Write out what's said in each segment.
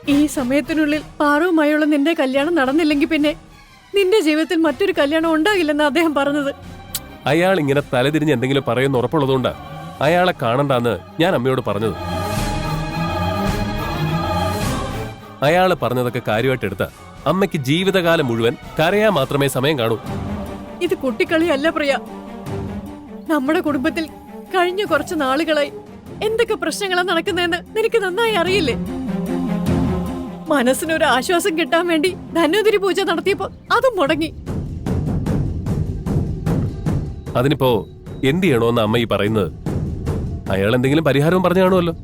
ഈ സമയത്തിനുള്ളിൽ പാറുവുമായുള്ള നിന്റെ കല്യാണം നടന്നില്ലെങ്കിൽ പിന്നെ നിന്റെ ജീവിതത്തിൽ മറ്റൊരു കല്യാണം ഉണ്ടാകില്ലെന്ന് അദ്ദേഹം പറഞ്ഞത്. അയാൾ ഇങ്ങനെ തലതിരിഞ്ഞ് എന്തെങ്കിലും പറയുന്ന ഉറപ്പുള്ളതുകൊണ്ടാ അയാളെ കാണണ്ടെന്ന് ഞാൻ അമ്മയോട് പറഞ്ഞത്. അയാള് പറഞ്ഞതൊക്കെ കാര്യമായിട്ട് എടുത്ത അമ്മയ്ക്ക് ജീവിതകാലം മുഴുവൻ കരയാൻ മാത്രമേ സമയം കാണൂ. ഇത് കുട്ടിക്കളിയല്ല പ്രിയ. നമ്മുടെ കുടുംബത്തിൽ കഴിഞ്ഞ കുറച്ച് നാളുകളായി എന്തൊക്കെ പ്രശ്നങ്ങളാ നടക്കുന്നതെന്ന് നിനക്ക് നന്നായി അറിയില്ലേ? മനസ്സിനൊരു ആശ്വാസം കിട്ടാൻ വേണ്ടി ധന്വന്തരി പൂജ നടത്തിയപ്പോ അതും മുടങ്ങി. അതിനിപ്പോ എന്ത് ചെയ്യണോന്ന് അമ്മ ഈ പറയുന്നത്? അയാൾ എന്തെങ്കിലും പരിഹാരവും പറഞ്ഞു കാണുമല്ലോ.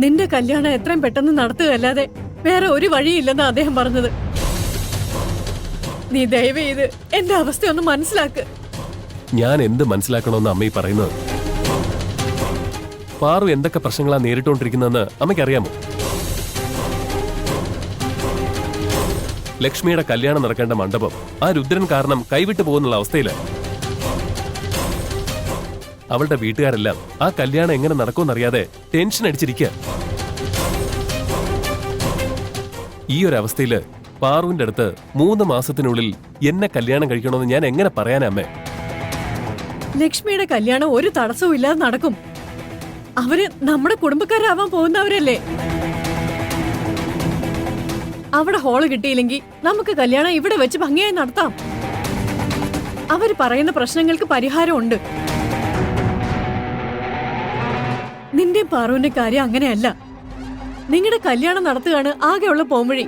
നിന്റെ കല്യാണം എത്രയും പെട്ടെന്ന് നടത്തുകയല്ലാതെ വേറെ ഒരു വഴിയില്ലെന്നാ അദ്ദേഹം പറഞ്ഞത്. നീ ദയവ് ചെയ്ത് എന്റെ അവസ്ഥയൊന്ന് മനസ്സിലാക്ക്. ഞാൻ എന്ത് മനസ്സിലാക്കണമെന്ന് അമ്മ ഈ പറയുന്നത്? പാറു എന്തൊക്കെ പ്രശ്നങ്ങളാ നേരിട്ടുകൊണ്ടിരിക്കുന്നതെന്ന് അമ്മയ്ക്കറിയാമോ? ലക്ഷ്മിയുടെ കല്യാണം നടക്കേണ്ട മണ്ഡപം ആ രുദ്രൻ കാരണം കൈവിട്ടു പോകുന്നുള്ള അവസ്ഥയില്. അവളുടെ വീട്ടുകാരെല്ലാം ആ കല്യാണം എങ്ങനെ നടക്കുമെന്നറിയാതെ ടെൻഷൻ അടിച്ചിരിക്കുക. ഈ ഒരു അവസ്ഥയില് പാറുവിന്റെ അടുത്ത് 3 മാസത്തിനുള്ളിൽ എന്നെ കല്യാണം കഴിക്കണമെന്ന് ഞാൻ എങ്ങനെ പറയാനാ അമ്മേ? ലക്ഷ്മിയുടെ കല്യാണം ഒരു തടസ്സവും ഇല്ലാതെ നടക്കും. അവര് നമ്മുടെ കുടുംബക്കാരാവാൻ പോകുന്നവരല്ലേ. അവിടെ ഹോള് കിട്ടിയില്ലെങ്കിൽ നമുക്ക് കല്യാണം ഇവിടെ വെച്ച് ഭംഗിയായി നടത്താം. അവര് പറയുന്ന പ്രശ്നങ്ങൾക്ക് പരിഹാരമുണ്ട്. നിന്റെ പാറുവിന്റെ കാര്യം അങ്ങനെയല്ല. നിങ്ങളുടെ കല്യാണം നടത്തുകയാണ് ആകെയുള്ള പോംവഴി.